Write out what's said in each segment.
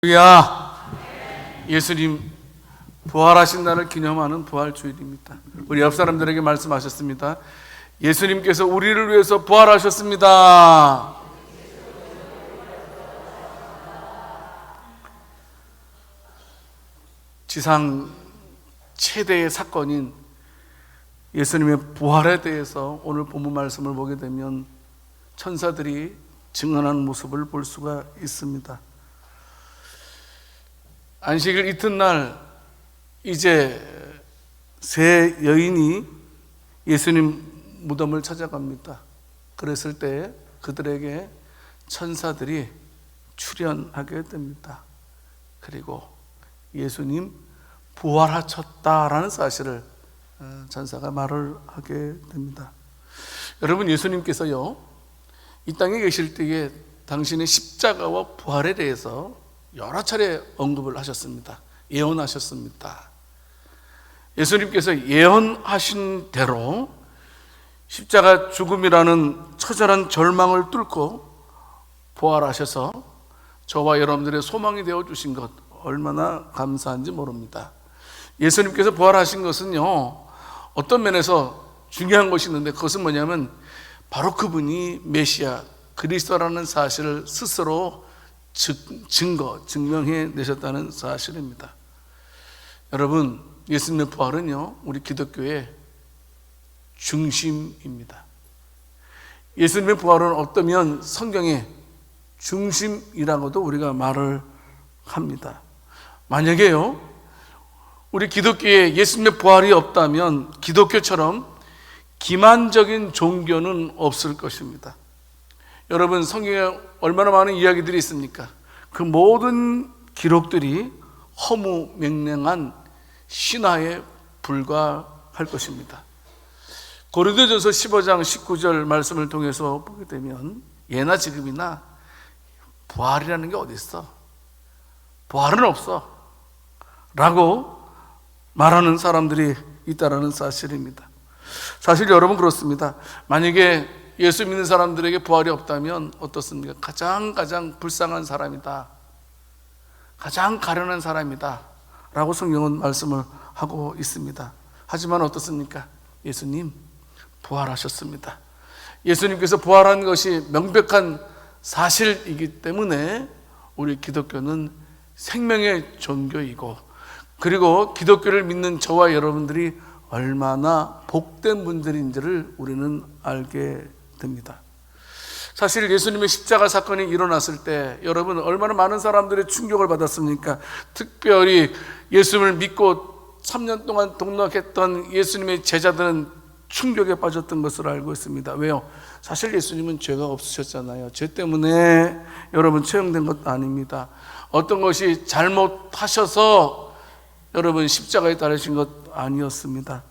할렐루야. 예수님 부활하신 날을 기념하는 부활주일입니다. 우리 옆 사람들에게 말씀하셨습니다. 예수님께서 우리를 위해서 부활하셨습니다. 지상 최대의 사건인 예수님의 부활에 대해서 오늘 본문 말씀을 보게 되면 천사들이 증언하는 모습을 볼 수가 있습니다. 안식일 이튿날 이제 세 여인이 예수님 무덤을 찾아갑니다. 그랬을 때 그들에게 천사들이 출현하게 됩니다. 그리고 예수님 부활하셨다라는 사실을 천사가 말을 하게 됩니다. 여러분, 예수님께서요 이 땅에 계실 때에 당신의 십자가와 부활에 대해서 여러 차례 언급을 하셨습니다. 예언하셨습니다. 예수님께서 예언하신 대로 십자가 죽음이라는 처절한 절망을 뚫고 부활하셔서 저와 여러분들의 소망이 되어주신 것 얼마나 감사한지 모릅니다. 예수님께서 부활하신 것은요 어떤 면에서 중요한 것이 있는데, 그것은 뭐냐면 바로 그분이 메시아 그리스도라는 사실을 스스로 증명해 내셨다는 사실입니다. 여러분, 예수님의 부활은요 우리 기독교의 중심입니다. 예수님의 부활은 어떠면 성경의 중심이라고도 우리가 말을 합니다. 만약에요 우리 기독교에 예수님의 부활이 없다면 기독교처럼 기만적인 종교는 없을 것입니다. 여러분, 성경에 얼마나 많은 이야기들이 있습니까? 그 모든 기록들이 허무맹랑한 신화에 불과할 것입니다. 고린도전서 15장 19절 말씀을 통해서 보게 되면 예나 지금이나 부활이라는 게 어디 있어? 부활은 없어 라고 말하는 사람들이 있다는 사실입니다. 사실 여러분 그렇습니다. 만약에 예수 믿는 사람들에게 부활이 없다면 어떻습니까? 가장 불쌍한 사람이다, 가장 가련한 사람이다 라고 성경은 말씀을 하고 있습니다. 하지만 어떻습니까? 예수님 부활하셨습니다. 예수님께서 부활한 것이 명백한 사실이기 때문에 우리 기독교는 생명의 종교이고, 그리고 기독교를 믿는 저와 여러분들이 얼마나 복된 분들인지를 우리는 알게 됩니다. 사실 예수님의 십자가 사건이 일어났을 때 여러분 얼마나 많은 사람들의 충격을 받았습니까? 특별히 예수님을 믿고 3년 동안 동락했던 예수님의 제자들은 충격에 빠졌던 것으로 알고 있습니다. 왜요? 사실 예수님은 죄가 없으셨잖아요. 죄 때문에 여러분 처형된 것도 아닙니다. 어떤 것이 잘못하셔서 여러분 십자가에 달리신 것 아니었습니다.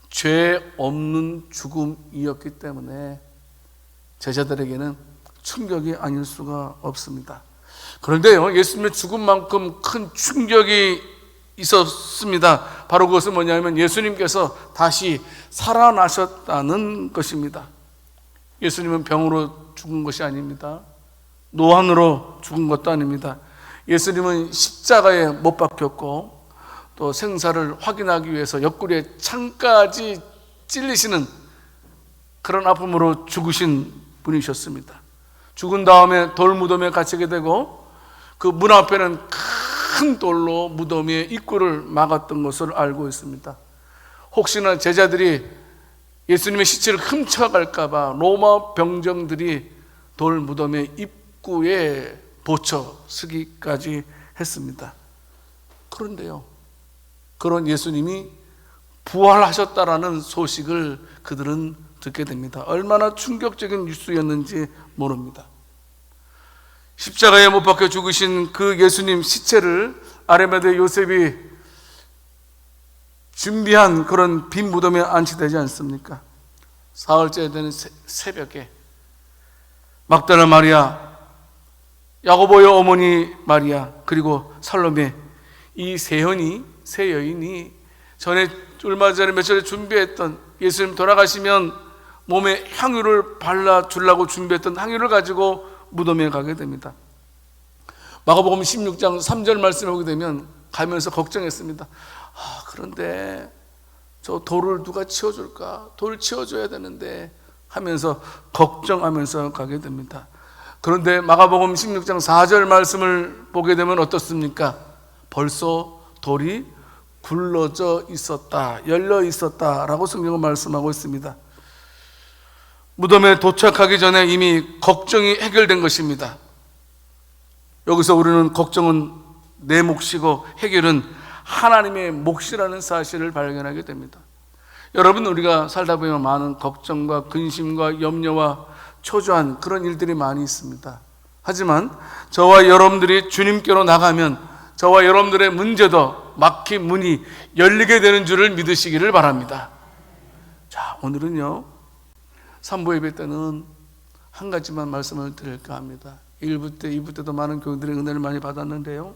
죄 없는 죽음이었기 때문에 제자들에게는 충격이 아닐 수가 없습니다. 그런데요 예수님의 죽음만큼 큰 충격이 있었습니다. 바로 그것은 뭐냐면 예수님께서 다시 살아나셨다는 것입니다. 예수님은 병으로 죽은 것이 아닙니다. 노환으로 죽은 것도 아닙니다. 예수님은 십자가에 못 박혔고 또 생사를 확인하기 위해서 옆구리에 창까지 찔리시는 그런 아픔으로 죽으신 분이셨습니다. 죽은 다음에 돌무덤에 갇히게 되고 그 문 앞에는 큰 돌로 무덤의 입구를 막았던 것을 알고 있습니다. 혹시나 제자들이 예수님의 시체를 훔쳐갈까 봐 로마 병정들이 돌무덤의 입구에 보쳐 서기까지 했습니다. 그런데요 그런 예수님이 부활하셨다라는 소식을 그들은 듣게 됩니다. 얼마나 충격적인 뉴스였는지 모릅니다. 십자가에 못 박혀 죽으신 그 예수님 시체를 아리마대 요셉이 준비한 그런 빈 무덤에 안치되지 않습니까? 사흘째 되는 새벽에 막달라 마리아, 야고보의 어머니 마리아, 그리고 살로메, 이 세 여인이 전에 얼마 전에 며칠 준비했던 예수님 돌아가시면 몸에 향유를 발라주려고 준비했던 향유를 가지고 무덤에 가게 됩니다. 마가복음 16장 3절 말씀을 보게 되면 가면서 걱정했습니다. 그런데 저 돌을 누가 치워줄까? 돌 치워줘야 되는데 하면서 걱정하면서 가게 됩니다. 그런데 마가복음 16장 4절 말씀을 보게 되면 어떻습니까? 벌써 돌이 굴러져 있었다, 열려 있었다라고 성경은 말씀하고 있습니다. 무덤에 도착하기 전에 이미 걱정이 해결된 것입니다. 여기서 우리는 걱정은 내 몫이고 해결은 하나님의 몫이라는 사실을 발견하게 됩니다. 여러분, 우리가 살다 보면 많은 걱정과 근심과 염려와 초조한 그런 일들이 많이 있습니다. 하지만 저와 여러분들이 주님께로 나가면 저와 여러분들의 문제도 막힌 문이 열리게 되는 줄을 믿으시기를 바랍니다. 자, 오늘은요 3부 예배 때는 한 가지만 말씀을 드릴까 합니다. 1부 때, 2부 때도 많은 교우들의 은혜를 많이 받았는데요,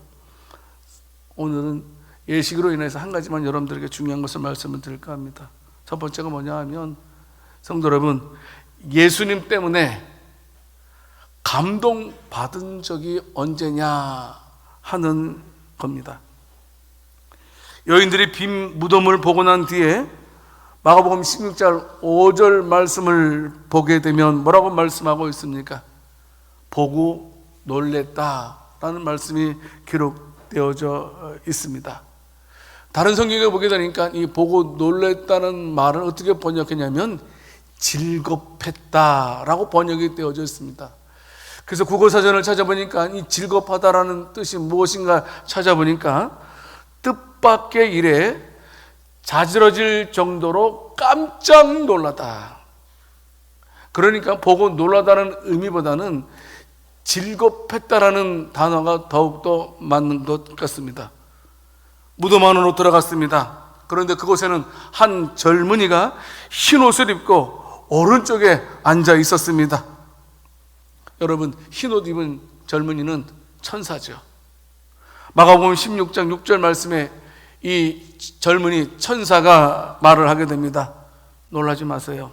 오늘은 예식으로 인해서 한 가지만 여러분들에게 중요한 것을 말씀을 드릴까 합니다. 첫 번째가 뭐냐 하면, 성도 여러분, 예수님 때문에 감동받은 적이 언제냐 하는 겁니다. 여인들이 빈 무덤을 보고 난 뒤에 마가복음 16장 5절 말씀을 보게 되면 뭐라고 말씀하고 있습니까? 보고 놀랬다라는 말씀이 기록되어져 있습니다. 다른 성경에 보게 되니까 이 보고 놀랬다는 말은 어떻게 번역했냐면 즐겁했다라고 번역이 되어져 있습니다. 그래서 국어사전을 찾아보니까 이 즐겁하다라는 뜻이 무엇인가 찾아보니까 뜻밖의 일에 자지러질 정도로 깜짝 놀라다. 그러니까 보고 놀라다는 의미보다는 즐겁했다라는 단어가 더욱더 맞는 것 같습니다. 무덤 안으로 들어갔습니다. 그런데 그곳에는 한 젊은이가 흰 옷을 입고 오른쪽에 앉아 있었습니다. 여러분, 흰 옷 입은 젊은이는 천사죠. 마가복음 16장 6절 말씀에 이 젊은이 천사가 말을 하게 됩니다. 놀라지 마세요.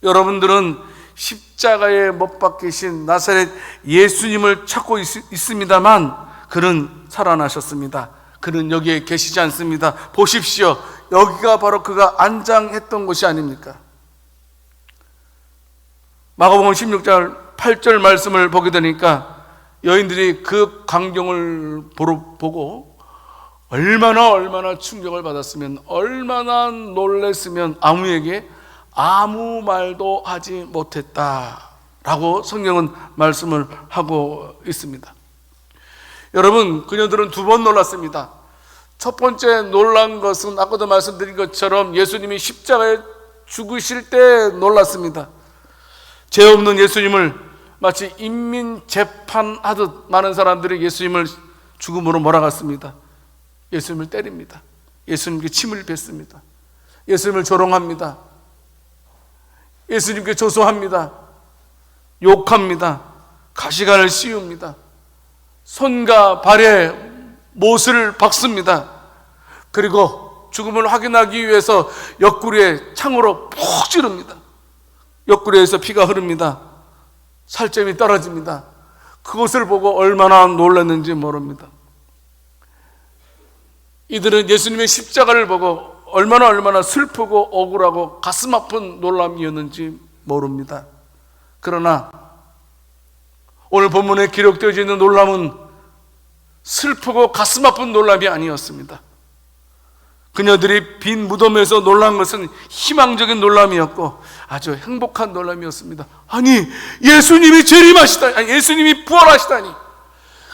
여러분들은 십자가에 못 박히신 나사렛 예수님을 찾고 있습니다만 그는 살아나셨습니다. 그는 여기에 계시지 않습니다. 보십시오. 여기가 바로 그가 안장했던 곳이 아닙니까? 마가복음 16장 8절 말씀을 보게 되니까 여인들이 그 광경을 보고 얼마나 충격을 받았으면, 얼마나 놀랬으면 아무에게 아무 말도 하지 못했다라고 성경은 말씀을 하고 있습니다. 여러분, 그녀들은 두 번 놀랐습니다. 첫 번째 놀란 것은 아까도 말씀드린 것처럼 예수님이 십자가에 죽으실 때 놀랐습니다. 죄 없는 예수님을 마치 인민 재판하듯 많은 사람들이 예수님을 죽음으로 몰아갔습니다. 예수님을 때립니다. 예수님께 침을 뱉습니다. 예수님을 조롱합니다. 예수님께 조소합니다. 욕합니다. 가시관을 씌웁니다. 손과 발에 못을 박습니다. 그리고 죽음을 확인하기 위해서 옆구리에 창으로 푹 찌릅니다. 옆구리에서 피가 흐릅니다. 살점이 떨어집니다. 그것을 보고 얼마나 놀랐는지 모릅니다. 이들은 예수님의 십자가를 보고 얼마나 슬프고 억울하고 가슴 아픈 놀람이었는지 모릅니다. 그러나 오늘 본문에 기록되어 있는 놀람은 슬프고 가슴 아픈 놀람이 아니었습니다. 그녀들이 빈 무덤에서 놀란 것은 희망적인 놀람이었고 아주 행복한 놀람이었습니다. 아니, 예수님이 재림하시다니, 아니, 예수님이 부활하시다니,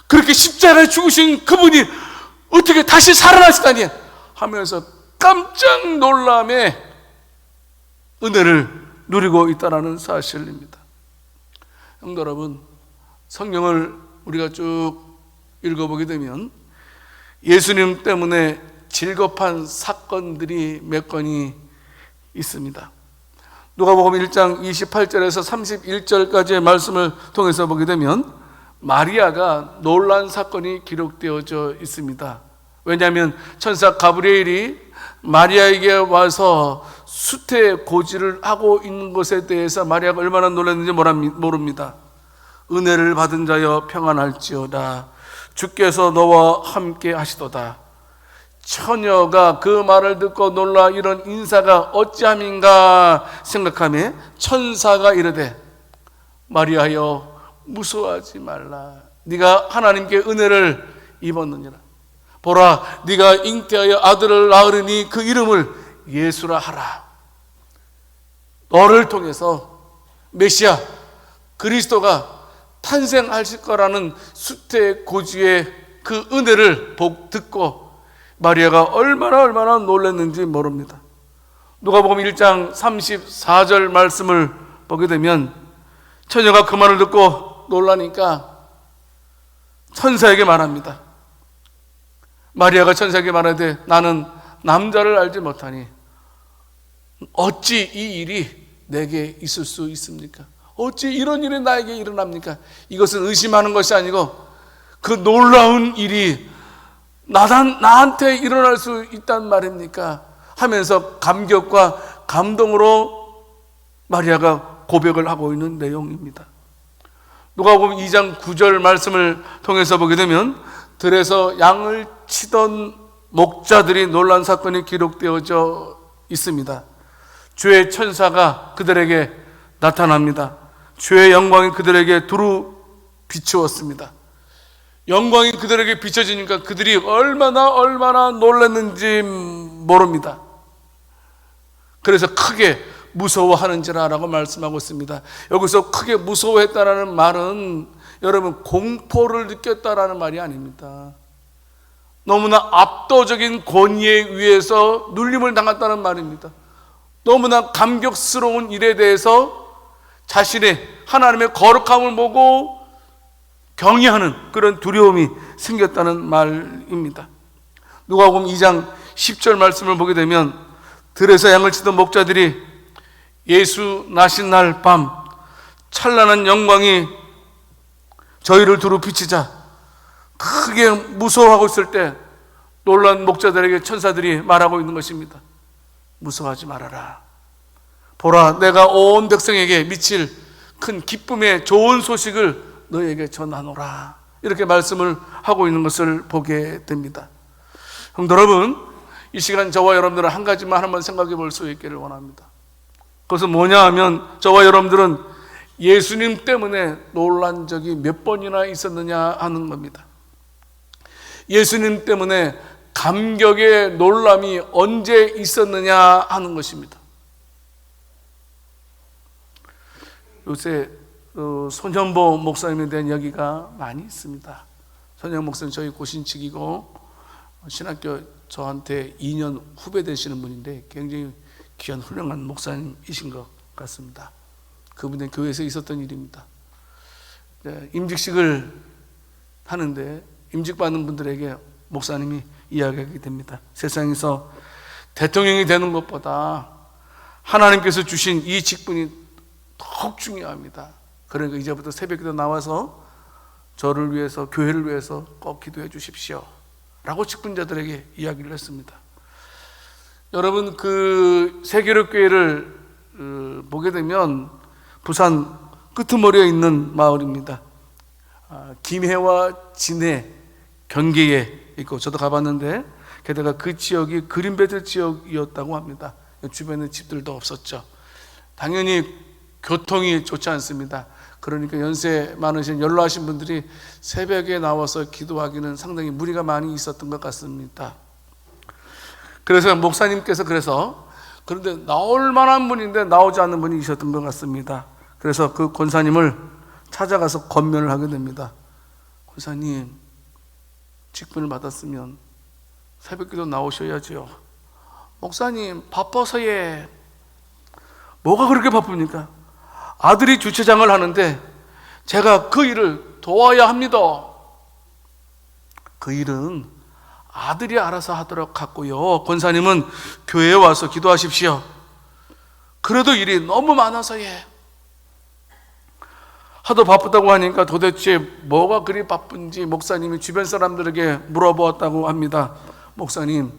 그렇게 십자가에 죽으신 그분이 어떻게 다시 살아나시다니 하면서 깜짝 놀람의 은혜를 누리고 있다는 사실입니다. 성도 여러분, 성경을 우리가 쭉 읽어보게 되면 예수님 때문에 질겁한 사건들이 몇 건이 있습니다. 누가복음 1장 28절에서 31절까지의 말씀을 통해서 보게 되면 마리아가 놀란 사건이 기록되어져 있습니다. 왜냐하면 천사 가브리엘이 마리아에게 와서 수태 고지를 하고 있는 것에 대해서 마리아가 얼마나 놀랐는지 모릅니다. 은혜를 받은 자여 평안할지어다. 주께서 너와 함께 하시도다. 처녀가 그 말을 듣고 놀라 이런 인사가 어찌함인가 생각하며 천사가 이르되 마리아여 무서워하지 말라. 네가 하나님께 은혜를 입었느니라. 보라, 네가 잉태하여 아들을 낳으리니 그 이름을 예수라 하라. 너를 통해서 메시아 그리스도가 탄생하실 거라는 수태고지의 그 은혜를 듣고 마리아가 얼마나 놀랐는지 모릅니다. 누가복음 1장 34절 말씀을 보게 되면 처녀가 그 말을 듣고 놀라니까 천사에게 말합니다. 마리아가 천사에게 말하되 나는 남자를 알지 못하니 어찌 이 일이 내게 있을 수 있습니까? 어찌 이런 일이 나에게 일어납니까? 이것은 의심하는 것이 아니고 그 놀라운 일이 나한테 일어날 수 있단 말입니까? 하면서 감격과 감동으로 마리아가 고백을 하고 있는 내용입니다. 누가복음 2장 9절 말씀을 통해서 보게 되면 들에서 양을 치던 목자들이 놀란 사건이 기록되어져 있습니다. 주의 천사가 그들에게 나타납니다. 주의 영광이 그들에게 두루 비추었습니다. 영광이 그들에게 비춰지니까 그들이 얼마나 놀랐는지 모릅니다. 그래서 크게 무서워하는지라 라고 말씀하고 있습니다. 여기서 크게 무서워했다라는 말은 여러분 공포를 느꼈다라는 말이 아닙니다. 너무나 압도적인 권위에 의해서 눌림을 당했다는 말입니다. 너무나 감격스러운 일에 대해서 자신의 하나님의 거룩함을 보고 경외하는 그런 두려움이 생겼다는 말입니다. 누가복음 2장 10절 말씀을 보게 되면 들에서 양을 치던 목자들이 예수 나신 날 밤 찬란한 영광이 저희를 두루 비치자 크게 무서워하고 있을 때 놀란 목자들에게 천사들이 말하고 있는 것입니다. 무서워하지 말아라. 보라, 내가 온 백성에게 미칠 큰 기쁨의 좋은 소식을 너에게 전하노라. 이렇게 말씀을 하고 있는 것을 보게 됩니다. 성도 여러분, 이 시간 저와 여러분들은 한 가지만 한번 생각해 볼 수 있기를 원합니다. 그것은 뭐냐 하면 저와 여러분들은 예수님 때문에 놀란 적이 몇 번이나 있었느냐 하는 겁니다. 예수님 때문에 감격의 놀람이 언제 있었느냐 하는 것입니다. 요새 손현보 목사님에 대한 이야기가 많이 있습니다. 손현보 목사님 저희 고신측이고 신학교 저한테 2년 후배 되시는 분인데 굉장히 귀한 훌륭한 목사님이신 것 같습니다. 그분의 교회에서 있었던 일입니다. 임직식을 하는데 임직받는 분들에게 목사님이 이야기하게 됩니다. 세상에서 대통령이 되는 것보다 하나님께서 주신 이 직분이 더욱 중요합니다. 그러니까 이제부터 새벽에도 나와서 저를 위해서, 교회를 위해서 꼭 기도해 주십시오 라고 직분자들에게 이야기를 했습니다. 여러분, 그 세계력교회를 보게 되면 부산 끄트머리에 있는 마을입니다. 김해와 진해 경계에 있고 저도 가봤는데 게다가 그 지역이 그린벨트 지역이었다고 합니다. 주변에 집들도 없었죠. 당연히 교통이 좋지 않습니다. 그러니까 연세 많으신 연로하신 분들이 새벽에 나와서 기도하기는 상당히 무리가 많이 있었던 것 같습니다. 그래서 목사님께서 그런데 나올 만한 분인데 나오지 않는 분이 있었던 것 같습니다. 그래서 그 권사님을 찾아가서 권면을 하게 됩니다. 권사님, 직분을 받았으면 새벽기도 나오셔야죠. 목사님, 바빠서 예. 뭐가 그렇게 바쁩니까? 아들이 주차장을 하는데 제가 그 일을 도와야 합니다. 그 일은 아들이 알아서 하도록 하고요. 권사님은 교회에 와서 기도하십시오. 그래도 일이 너무 많아서 예. 하도 바쁘다고 하니까 도대체 뭐가 그리 바쁜지 목사님이 주변 사람들에게 물어보았다고 합니다. 목사님,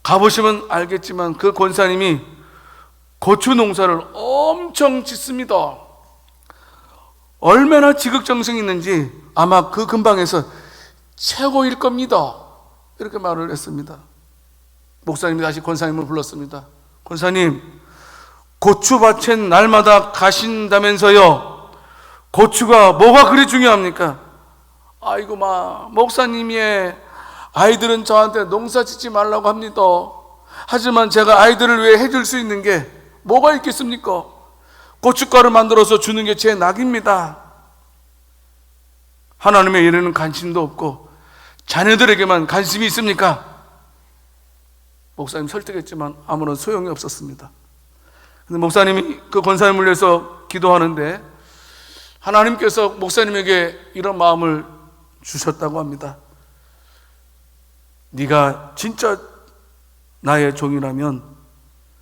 가보시면 알겠지만 그 권사님이 고추 농사를 엄청 짓습니다. 얼마나 지극정성이 있는지 아마 그 근방에서 최고일 겁니다. 이렇게 말을 했습니다. 목사님이 다시 권사님을 불렀습니다. 권사님, 고추밭에 날마다 가신다면서요. 고추가 뭐가 그리 중요합니까? 아이고 목사님이 아이들은 저한테 농사 짓지 말라고 합니다. 하지만 제가 아이들을 위해 해줄 수 있는 게 뭐가 있겠습니까? 고춧가루 만들어서 주는 게 제 낙입니다. 하나님의 일에는 관심도 없고 자녀들에게만 관심이 있습니까? 목사님 설득했지만 아무런 소용이 없었습니다. 근데 목사님이 그 권사님을 위해서 기도하는데 하나님께서 목사님에게 이런 마음을 주셨다고 합니다. 네가 진짜 나의 종이라면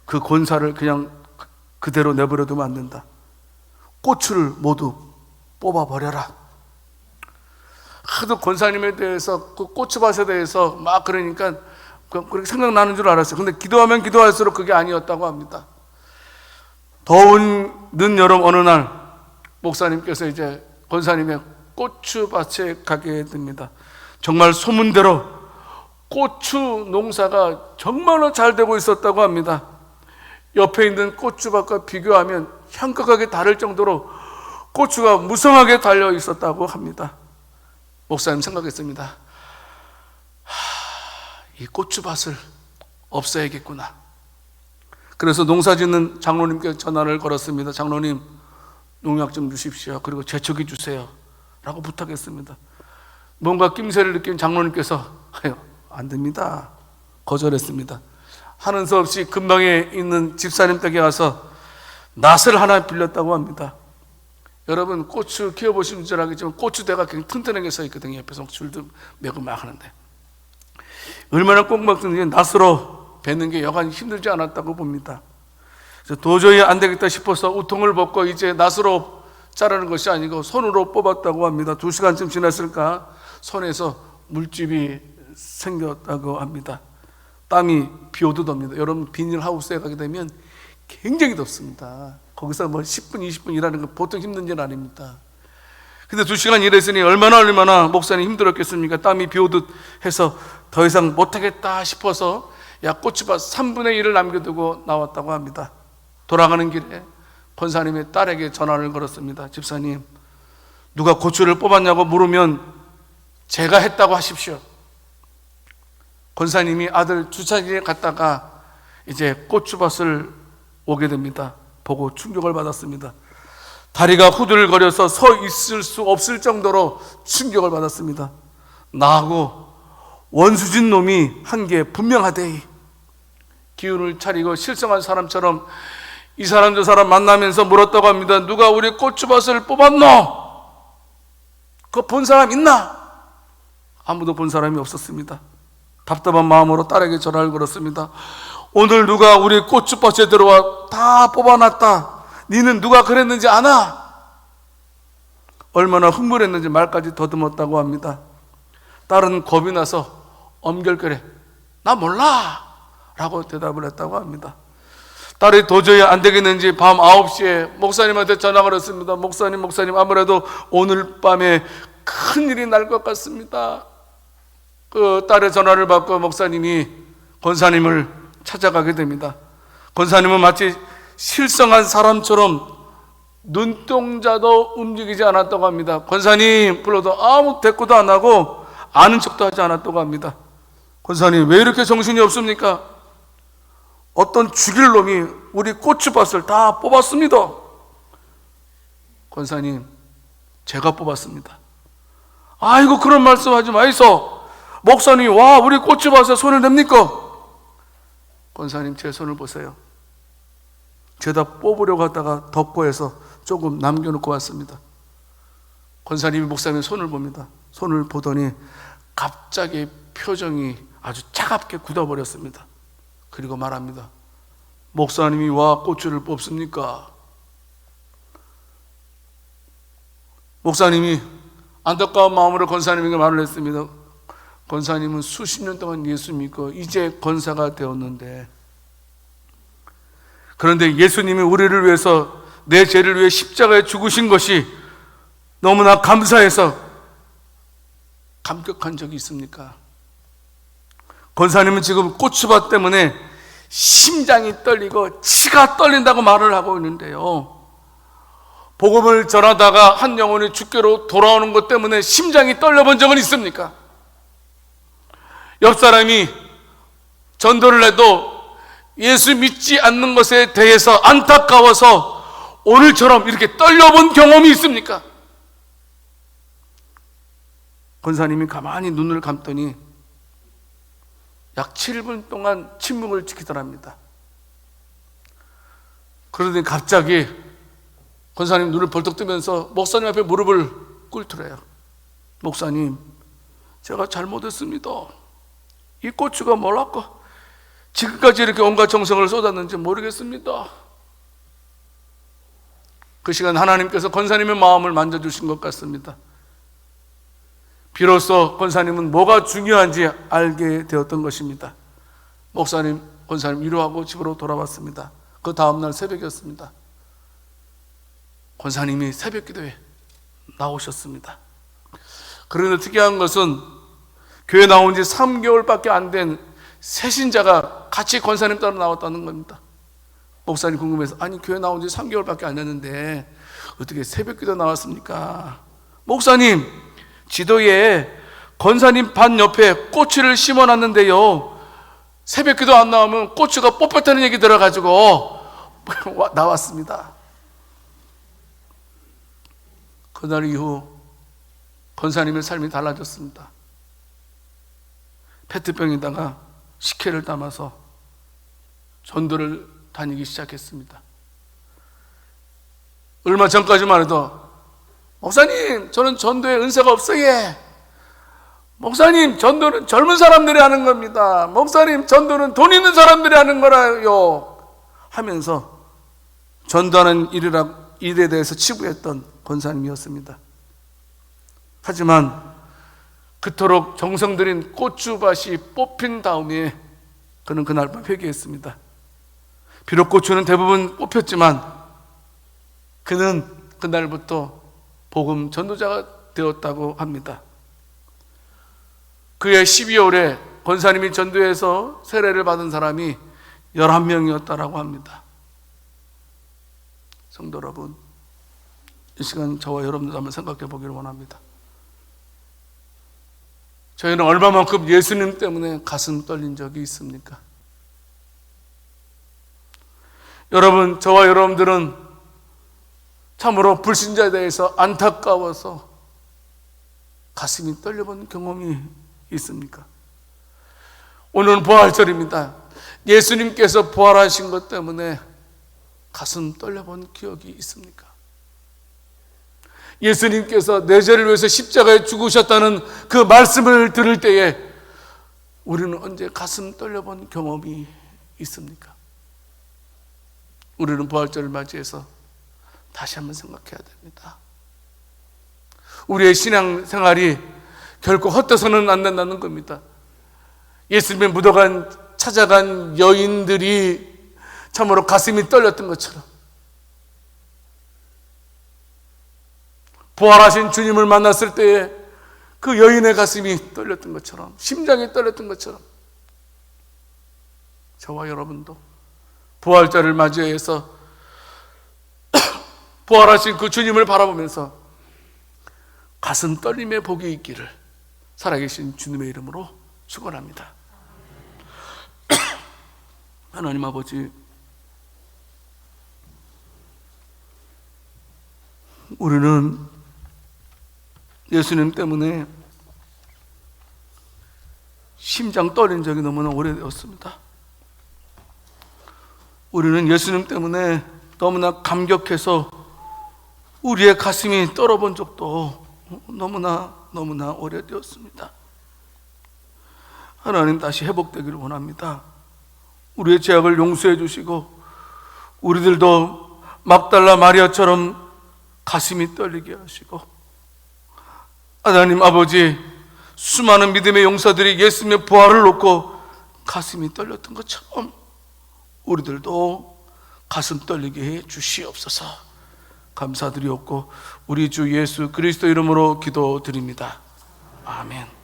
그 권사를 그냥 그대로 내버려두면 안 된다. 고추를 모두 뽑아버려라. 하도 권사님에 대해서 그 고추밭에 대해서 막 그러니까 그렇게 생각나는 줄 알았어요. 근데 기도하면 기도할수록 그게 아니었다고 합니다. 더운 늦여름 어느 날 목사님께서 이제 권사님의 고추밭에 가게 됩니다. 정말 소문대로 고추 농사가 정말로 잘 되고 있었다고 합니다. 옆에 있는 고추밭과 비교하면 현격하게 다를 정도로 고추가 무성하게 달려 있었다고 합니다. 목사님 생각했습니다. 이 고추밭을 없애야겠구나. 그래서 농사짓는 장로님께 전화를 걸었습니다. 장로님, 농약 좀 주십시오. 그리고 제초기 주세요. 라고 부탁했습니다. 뭔가 낌새를 느낀 장로님께서 안 됩니다. 거절했습니다. 하는 수 없이 근방에 있는 집사님 댁에 가서 낫을 하나 빌렸다고 합니다. 여러분 고추 키워보시면 줄 알겠지만 고추대가 굉장히 튼튼하게 서 있거든요. 옆에서 줄도 매고 막 하는데 얼마나 꼭 먹든지 낫으로 베는 게 여간 힘들지 않았다고 봅니다. 그래서 도저히 안 되겠다 싶어서 우통을 벗고 이제 낫으로 자르는 것이 아니고 손으로 뽑았다고 합니다. 2시간쯤 지났을까 손에서 물집이 생겼다고 합니다. 땀이 비오듯합니다. 여러분 비닐하우스에 가게 되면 굉장히 덥습니다. 거기서 10분 20분 일하는 건 보통 힘든 일 아닙니다. 근데 2시간 일했으니 얼마나 목사님 힘들었겠습니까? 땀이 비오듯 해서 더 이상 못하겠다 싶어서 고추밭 3분의 1을 남겨두고 나왔다고 합니다. 돌아가는 길에 권사님의 딸에게 전화를 걸었습니다. 집사님, 누가 고추를 뽑았냐고 물으면 제가 했다고 하십시오. 권사님이 아들 주차장에 갔다가 이제 고추밭을 오게 됩니다. 보고 충격을 받았습니다. 다리가 후들거려서 서 있을 수 없을 정도로 충격을 받았습니다. 나하고 원수진 놈이 한 게 분명하대이. 기운을 차리고 실성한 사람처럼 이 사람 저 사람 만나면서 물었다고 합니다. 누가 우리 고추밭을 뽑았노? 그거 본 사람 있나? 아무도 본 사람이 없었습니다. 답답한 마음으로 딸에게 전화를 걸었습니다. 오늘 누가 우리 고추밭에 들어와 다 뽑아놨다. 니는 누가 그랬는지 아나? 얼마나 흥분했는지 말까지 더듬었다고 합니다. 딸은 겁이 나서 엄결결에 나 몰라 라고 대답을 했다고 합니다. 딸이 도저히 안 되겠는지 밤 9시에 목사님한테 전화가 왔습니다. 목사님 아무래도 오늘 밤에 큰일이 날 것 같습니다. 그 딸의 전화를 받고 목사님이 권사님을 찾아가게 됩니다. 권사님은 마치 실성한 사람처럼 눈동자도 움직이지 않았다고 합니다. 권사님 불러도 아무 대꾸도 안 하고 아는 척도 하지 않았다고 합니다. 권사님 왜 이렇게 정신이 없습니까? 어떤 죽일 놈이 우리 고추밭을 다 뽑았습니다. 권사님 제가 뽑았습니다. 아이고 그런 말씀 하지 마이소. 목사님 와 우리 고추밭에 손을 냅니까? 권사님 제 손을 보세요. 죄다 뽑으려고 하다가 덮고해서 조금 남겨놓고 왔습니다. 권사님이 목사님의 손을 봅니다. 손을 보더니 갑자기 표정이 아주 차갑게 굳어버렸습니다. 그리고 말합니다. 목사님이 와 고추를 뽑습니까? 목사님이 안타까운 마음으로 권사님에게 말을 했습니다. 권사님은 수십 년 동안 예수 믿고 이제 권사가 되었는데, 그런데 예수님이 우리를 위해서 내 죄를 위해 십자가에 죽으신 것이 너무나 감사해서 감격한 적이 있습니까? 권사님은 지금 고추밭 때문에 심장이 떨리고 치가 떨린다고 말을 하고 있는데요, 복음을 전하다가 한 영혼이 주께로 돌아오는 것 때문에 심장이 떨려본 적은 있습니까? 옆 사람이 전도를 해도 예수 믿지 않는 것에 대해서 안타까워서 오늘처럼 이렇게 떨려본 경험이 있습니까? 권사님이 가만히 눈을 감더니 약 7분 동안 침묵을 지키더랍니다. 그러더니 갑자기 권사님 눈을 벌떡 뜨면서 목사님 앞에 무릎을 꿇더래요. 목사님, 제가 잘못했습니다. 이 고추가 뭐랄까 지금까지 이렇게 온갖 정성을 쏟았는지 모르겠습니다. 그 시간 하나님께서 권사님의 마음을 만져주신 것 같습니다. 비로소 권사님은 뭐가 중요한지 알게 되었던 것입니다. 목사님, 권사님 위로하고 집으로 돌아왔습니다. 그 다음날 새벽이었습니다. 권사님이 새벽기도에 나오셨습니다. 그런데 특이한 것은 교회 나온 지 3개월밖에 안 된 새신자가 같이 권사님 따라 나왔다는 겁니다. 목사님 궁금해서, 아니 교회 나온 지 3개월밖에 안 됐는데 어떻게 새벽기도 나왔습니까? 목사님, 지도에 권사님 반 옆에 꼬치를 심어놨는데요, 새벽기도 안 나오면 꼬치가 뽑혔다는 얘기 들어가지고 나왔습니다. 그날 이후 권사님의 삶이 달라졌습니다. 페트병에다가 식혜를 담아서 전도를 다니기 시작했습니다. 얼마 전까지만 해도 목사님, 저는 전도에 은사가 없어요. 목사님, 전도는 젊은 사람들이 하는 겁니다. 목사님, 전도는 돈 있는 사람들이 하는 거라요 하면서 전도하는 일에 대해서 치부했던 권사님이었습니다. 하지만 그토록 정성 들인 고추밭이 뽑힌 다음에 그는 그날 밤 회개했습니다. 비록 고추는 대부분 뽑혔지만 그는 그날부터 복음 전도자가 되었다고 합니다. 그해 12월에 권사님이 전도해서 세례를 받은 사람이 11명이었다고 합니다. 성도 여러분, 이 시간 저와 여러분들 한번 생각해 보기를 원합니다. 저희는 얼마만큼 예수님 때문에 가슴 떨린 적이 있습니까? 여러분, 저와 여러분들은 참으로 불신자에 대해서 안타까워서 가슴이 떨려본 경험이 있습니까? 오늘은 부활절입니다. 예수님께서 부활하신 것 때문에 가슴 떨려본 기억이 있습니까? 예수님께서 내 죄를 위해서 십자가에 죽으셨다는 그 말씀을 들을 때에 우리는 언제 가슴 떨려본 경험이 있습니까? 우리는 부활절을 맞이해서 다시 한번 생각해야 됩니다. 우리의 신앙생활이 결코 헛되서는 안 된다는 겁니다. 예수님의 무덤 찾아간 여인들이 참으로 가슴이 떨렸던 것처럼, 부활하신 주님을 만났을 때에 그 여인의 가슴이 떨렸던 것처럼, 심장이 떨렸던 것처럼, 저와 여러분도 부활절을 맞이해서 부활하신 그 주님을 바라보면서 가슴 떨림의 복이 있기를 살아계신 주님의 이름으로 축원합니다. 하나님 아버지, 우리는 예수님 때문에 심장 떨린 적이 너무나 오래되었습니다. 우리는 예수님 때문에 너무나 감격해서 우리의 가슴이 떨어본 적도 너무나 오래되었습니다. 하나님, 다시 회복되기를 원합니다. 우리의 죄악을 용서해 주시고 우리들도 막달라 마리아처럼 가슴이 떨리게 하시고, 하나님 아버지, 수많은 믿음의 용사들이 예수님의 부활을 놓고 가슴이 떨렸던 것처럼 우리들도 가슴 떨리게 해 주시옵소서. 감사드리옵고 우리 주 예수 그리스도 이름으로 기도드립니다. 아멘.